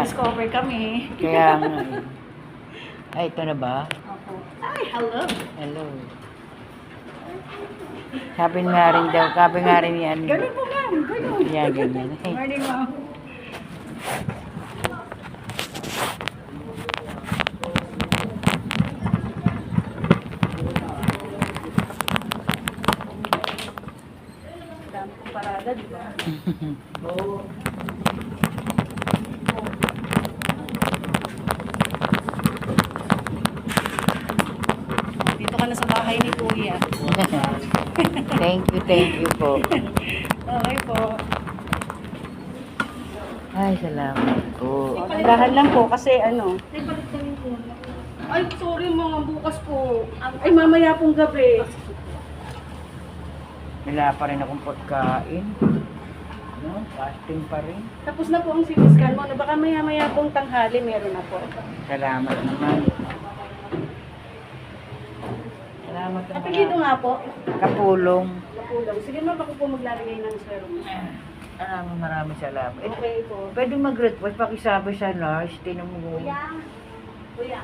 discover kami. Kaya nga eh. Ay, ito na ba? Opo. Ay, hello. Hello. Sabi nga rin yan. Ganun po ma'am, ganun. Yan, ganyan. Morning ma'am. Dami kong parada, di ba? Oo. Dito ka na sa bahay ni Kuya. Thank you po. Okay po. Ay, salamat po. Dahan lang po kasi ano. Ay, sorry mga bukas po. Ay, mamaya pong gabi. Wala pa rin akong pagkain. No, fasting pa rin. Tapos na po ang siniscan mo. Baka maya-maya pong tanghali meron na po. Salamat naman. Salamat naman. Apelido nga po. Kapulong. Kapulong. Sige ma'am, ako po maglalagay ng serum. Maraming salamat. Okay po. Pwede mag-request, pakisabi sa nurse, tinan mo. Kuya,